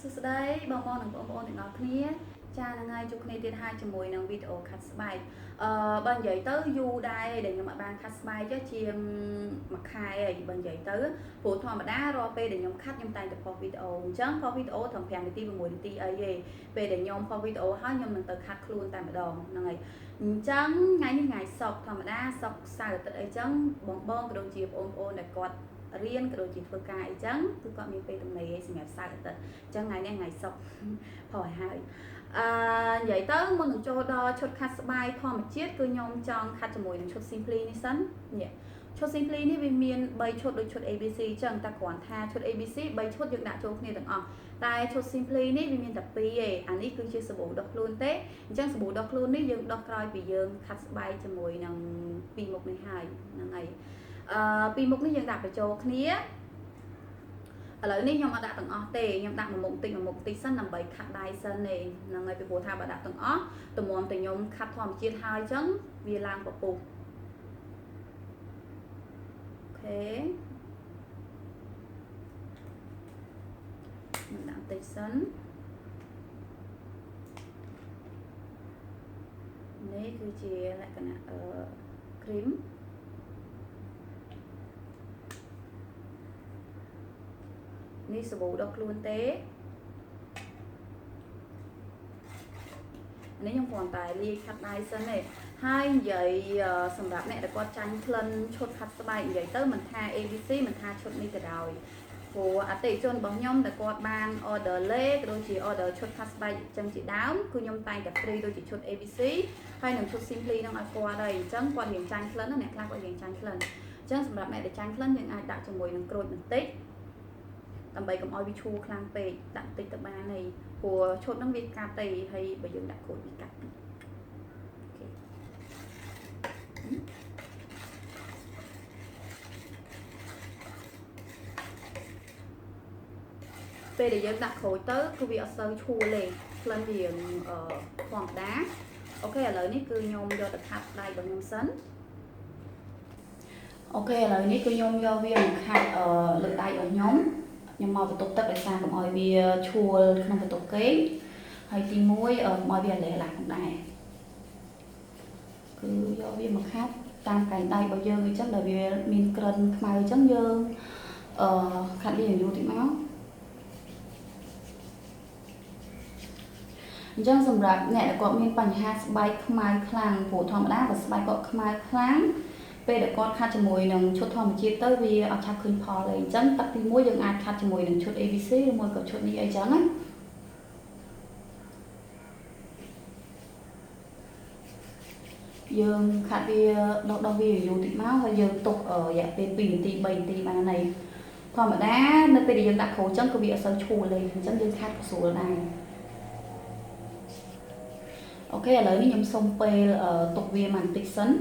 สุดท้ายบางหนึ่งบางទាំងអស់គ្នាចាថ្ងៃជួបគ្នាទៀតហើយជាមួយនឹងវីដេអូខាត់ស្បែកបើនិយាយទៅយូរដែរដែលខ្ញុំអត់បានខាត់ស្បែកជាងមួយខែហើយបើនិយាយទៅព្រោះធម្មតារាល់ពេលដែលខ្ញុំខាត់ខ្ញុំតែងតែផុសវីដេអូអញ្ចឹងផុសវីដេអូត្រឹម5នាទី6នាទីអីទេពេលដែលខ្ញុំផុសវីដេអូហើយខ្ញុំនឹងទៅខាត់ខ្លួនតែម្ដងហ្នឹងហើយអញ្ចឹងថ្ងៃនេះថ្ងៃសុក្រធម្មតាសុក្រសៅរ៍អាទិត្យអីចឹងបងក៏ដូចជាបងប្អូនដែលគាត់រៀនក៏ដូចជាធ្វើការអីចឹងគឺគាត់មានពេលទំនេរសម្រាប់សៅរ៍អាទិត្យអញ្ចឹងថ្ងៃនេះថ្ងៃសុក្រផុសឲ្យហើយនិយាយទៅមុននឹងចូលដល់ឈុតខាត់ស្បែកធម្មជាតិគឺខ្ញុំចង់ខាត់ជាមួយនឹងឈុត Simply នេះសិននេះឈុត Simply នេះវាមាន3ឈុតដូចឈុត ABC អញ្ចឹងតែគ្រាន់ថាឈុត ABC 3ឈុតយើងដាក់ចូលគ្នាទាំងអស់តែឈុត Simply នេះវាមានតែ2ឯងអានេះគឺជាសាប៊ូដុសខ្លួនទេអញ្ចឹងសាប៊ូដុសខ្លួននេះយើងដុសក្រោយពីយើងខាត់ស្បែកជាមួយនឹងពីរមុខនេះហើយហ្នឹងហើយពីរមុខនេះយើងដាក់បញ្ចូលគ្នាឥឡូវនេះខ្ញុំអត់ដាក់ទាំងអស់ទេខ្ញុំដាក់មួយមុខតិចសិនដើម្បីខាត់ដៃសិនទេហ្នឹងហើយពីព្រោះថាបើដាក់ទាំងអស់ទម្រាំតែខ្ញុំខាត់ធម្មជាតិហើយអញ្ចឹងវាឡើងពពុះអូខេខ្ញុំដាក់តិចសិននេះគឺជាលក្ខណៈគ្រីមនេះសាប៊ូដុសខ្លួនទេនេះខ្ញុំគ្រាន់តែលាយខាត់ដៃសិនទេហើយនិយាយសម្រាប់អ្នកដែលគាត់ចាញ់ក្លិនឈុតខាត់ស្បែកនិយាយទៅមិនថា ABC មិនថាឈុតនេះក៏ដោយព្រោះអតិថិជនរបស់ខ្ញុំដែលគាត់បាន order លេខដូចជា order ឈុតខាត់ស្បែកចឹងជាដើមគឺខ្ញុំតែងតែ free ដូចជាឈុត ABC ហើយនឹងឈុត Simply នឹងឲ្យគាត់ដែរអញ្ចឹងគាត់រៀងចាញ់ក្លិនអ្នកខ្លះគាត់រៀងចាញ់ក្លិនអញ្ចឹងសម្រាប់អ្នកដែលចាញ់ក្លិនយើងអាចដាក់ជាមួយនឹងក្រូចបន្តិចដើម្បីកុំឲ្យវាឈូខ្លាំងពេកដាក់តិចទៅបានហើយព្រោះឈុតហ្នឹងវាកាត់ទៅហើយបើយើងដាក់ក្រូចវាកាត់ពេលដែលយើងដាក់ក្រូចទៅគឺវាអត់សូវឈួលទេក្លិនវាធម្មតាអូខេឥឡូវនេះគឺខ្ញុំយកទៅខាត់ដៃរបស់ខ្ញុំសិនអូខេឥឡូវនេះគឺខ្ញុំយកវាមកខាត់លើដៃរបស់ខ្ញុំមកបន្ទប់ទឹកដោយសារកុំឲ្យវាឈួលក្នុងបន្ទប់គេហើយទី1ឲ្យវាលេឡាផងដែរគឺយកវាមកខាត់តាមកែងដៃរបស់យើងអញ្ចឹងដែលវាមានក្រិនខ្មៅអញ្ចឹងយើងខាត់វាយូរតិចមកអញ្ចឹងសម្រាប់អ្នកដែលគាត់មានបញ្ហាស្បែកខ្មៅខ្លាំងព្រោះធម្មតាបើស្បែកគាត់ខ្មៅខ្លាំងពេលដែលគាត់ខាត់ជាមួយនឹងឈុតធម្មជាតិទៅវាអត់ឆាប់ឃើញផលទេអញ្ចឹងទឹកទី1យើងអាចខាត់ជាមួយនឹងឈុត ABC ឬមួយក៏ឈុតនេះអីចឹងណាយើងខាត់វាដោះវាយូរតិចមកហើយយើងទុករយៈពេល2នាទី3នាទីបានហើយធម្មតានៅពេលដែលយើងដាក់ក្រូចចឹងគឺវាអត់សូវឈួលទេអញ្ចឹងយើងខាត់ក៏ស្រួលដែរអូខេឥឡូវនេះខ្ញុំសុំពេលទុកវាបន្តិចសិន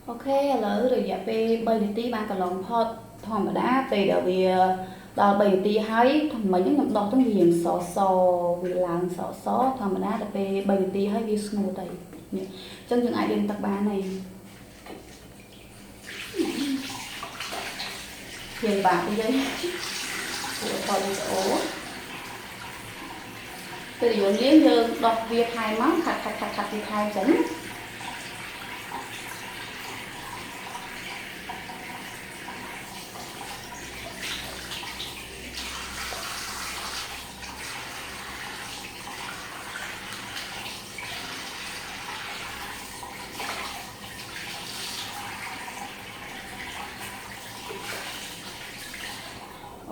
អូខេឥឡូវរយៈពេល3នាទីបានកន្លងផុតធម្មតាពេលដែលវាដល់3នាទីហើយមិញខ្ញុំដោះទៅវារៀងសវាឡើងសធម្មតាដល់ពេល3នាទីហើយវាស្ងួតទៅនេះអញ្ចឹងយើងអាចលាងទឹកបានហើយយើងបាក់ទៅព្រោះតវីដេអូពេលយើងលាងយើងដោះវាថែមមកខាត់វាថែមចឹង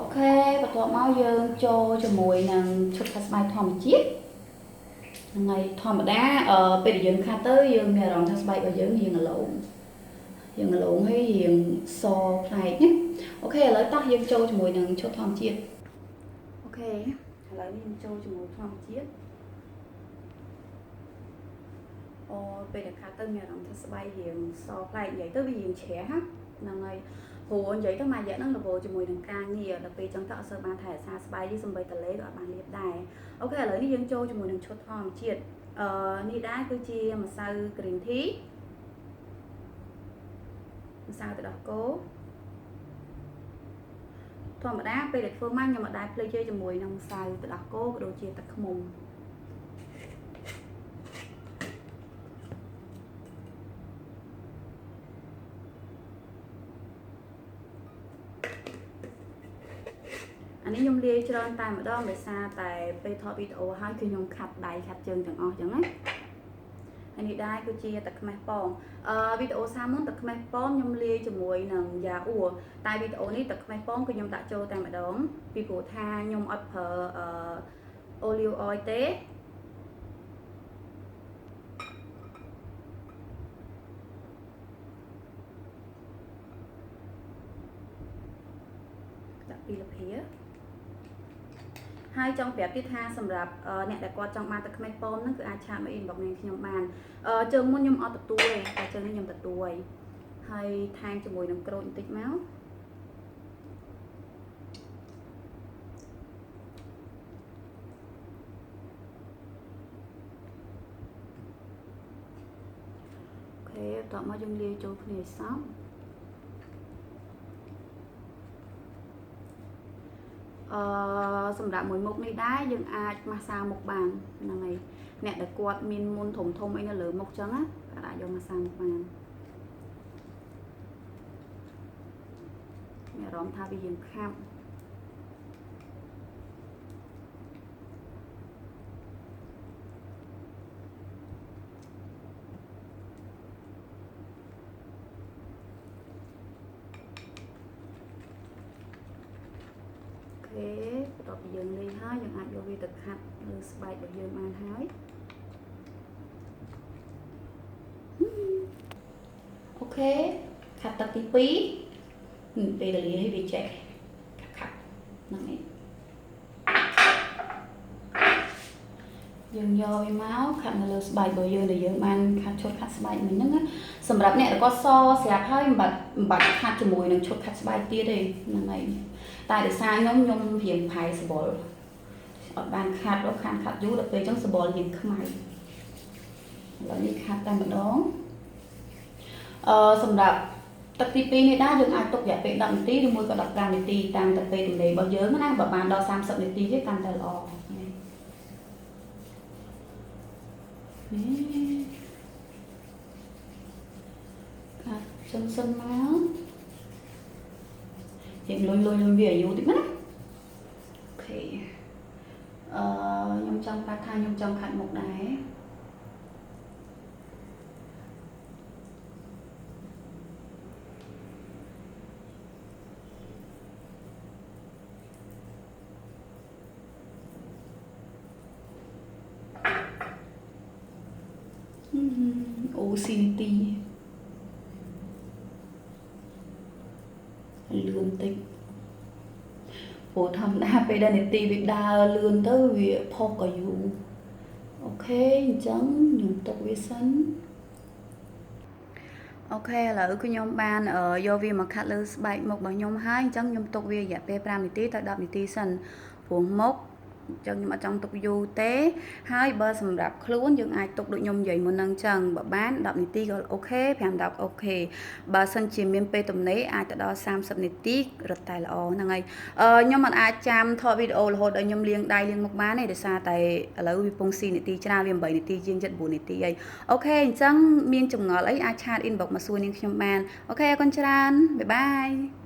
អូខេបន្ទាប់មកយើងចូលជាមួយនឹងឈុតខាត់ស្បែកធម្មជាតិហ្នឹងហើយធម្មតាពេលដែលយើងខាត់ទៅយើងមានអារម្មណ៍ថាស្បែករបស់យើងរៀងឡូងហើយរៀងសផ្លែកណាអូខេឥឡូវតោះយើងចូលជាមួយនឹងឈុតធម្មជាតិអូខេឥឡូវនេះយើងចូលជាមួយធម្មជាតិពេលដែលខាត់ទៅមានអារម្មណ៍ថាស្បែករៀងសផ្លែកនិយាយទៅវារៀងជ្រះហ្នឹងហើយព្រោះនិយាយទៅមួយរយៈហ្នឹងរវល់ជាមួយនឹងការងារដល់ពេលចឹងទៅអត់សូវបានថែរក្សាស្បែកនេះសំបីតលេក៏អត់បានលាបដែរអូខេឥឡូវនេះយើងចូលជាមួយនឹងឈុតធម្មជាតិនេះដែរគឺជាម្សៅ green tea ម្សៅទឹកដោះគោ ធម្មតាពេលដែលធ្វើមកខ្ញុំអត់ដែរភ្លេចទេជាមួយនឹងម្សៅទឹកដោះគោក៏ដូចជាទឹកឃ្មុំអានេះខ្ញុំលាយច្រើនតែម្ដងដោយសារតែពេលថតវីដេអូហើយគឺខ្ញុំខាត់ដៃខាត់ជើងទាំងអស់អញ្ចឹងណាហើយនេះដែរគឺជាទឹកខ្មេះប៉ងវីដេអូសាមុនទឹកខ្មេះប៉ងខ្ញុំលាយជាមួយនឹងយ៉ាអ៊ូតែវីដេអូនេះទឹកខ្មេះប៉ងគឺខ្ញុំដាក់ចូលតែម្ដងពីព្រោះថាខ្ញុំអត់ប្រើអូលីវអុយទេដាក់ពីលភាហើយចង់ប្រាប់ទៀតថាសម្រាប់អ្នកដែលគាត់ចង់បានទឹកខ្មេះប៉មហ្នឹងគឺអាចឆាតមក inbox នាងខ្ញុំបានជើងមុនខ្ញុំអត់ទទួលទេតែជើងនេះខ្ញុំទទួលហើយថែមជាមួយនឹងក្រូចបន្តិចមកអូខេតោះមកយើងលាយចូលគ្នាឲ្យសព្វសម្រាប់មួយមុខនេះដែរយើងអាចម៉ាស្សាមុខបានហ្នឹងហើយអ្នកដែលគាត់មានមុនធំធំអីនៅលើមុខចឹងណាគាត់អាចយកម៉ាស្សាមុខបានមានអារម្មណ៍ថាវាយើងខាប់បន្ទាប់ពីយើងលាយហើយយើងអាចយកវាទៅខាត់លើស្បែករបស់យើងបានហើយអូខេខាត់ទឹកទី2ពេលលាយឲ្យវាចេះខាត់ហ្នឹងឯងយើងយកវាមកខាត់នៅលើស្បែករបស់យើងដែលយើងបានខាត់ឈុតខាត់ស្បែកមិញហ្នឹងណាសម្រាប់អ្នកដែលគាត់សស្រាប់ហើយមិនបាច់ខាត់ជាមួយនឹងឈុតខាត់ស្បែកទៀតទេហ្នឹងឯងតែដោយសារខ្ញុំរៀងផៃសបល់អត់បានខាត់យូរដល់ពេលអញ្ចឹងសបល់រៀងខ្មៅឥឡូវនេះខាត់តែម្ដងសម្រាប់ទឹកទី2នេះដែរយើងអាចទុករយៈពេល10នាទីឬមួយក៏15នាទីតាមតែពេលទំនេររបស់យើងណាបើបានដល់30នាទីទេកាន់តែល្អនេះខាត់ចឹងសិនមកយើងលុយវាអាយុតិចណាអូខេខ្ញុំចង់ប្រាប់ថាខ្ញុំចង់ខាត់មុខដែរអូស៊ីនទីលឿនតិចព្រោះធម្មតាពេលដែលនាទីវាដើរលឿនទៅវាផុសក៏យូរអូខេអញ្ចឹងខ្ញុំទុកវាសិនអូខេឥឡូវគឺខ្ញុំបានយកវាមកខាត់លើស្បែកមុខរបស់ខ្ញុំហើយអញ្ចឹងខ្ញុំទុកវារយៈពេល5នាទីទៅ10នាទីសិនព្រោះមុខអញ្ចឹងខ្ញុំអត់ចង់ទុកយូរទេហើយបើសម្រាប់ខ្លួនយើងអាចទុកដូចខ្ញុំនិយាយមុនហ្នឹងអញ្ចឹងបើបាន10នាទីក៏អូខេ5 10អូខេបើសិនជាមានពេលទំនេរអាចទៅដល់30នាទីរត់តែល្អហ្នឹងហើយខ្ញុំមិនអាចចាំថតវីដេអូរហូតដល់ខ្ញុំលាងដៃលាងមុខបានទេដោយសារតែឥឡូវវាពងស៊ីនាទីច្រើនវា8នាទីជាង7នាទីហើយអូខេអញ្ចឹងមានចម្ងល់អីអាចឆាត inbox មកសួរនាងខ្ញុំបានអូខេអរគុណច្រើនបាយបាយ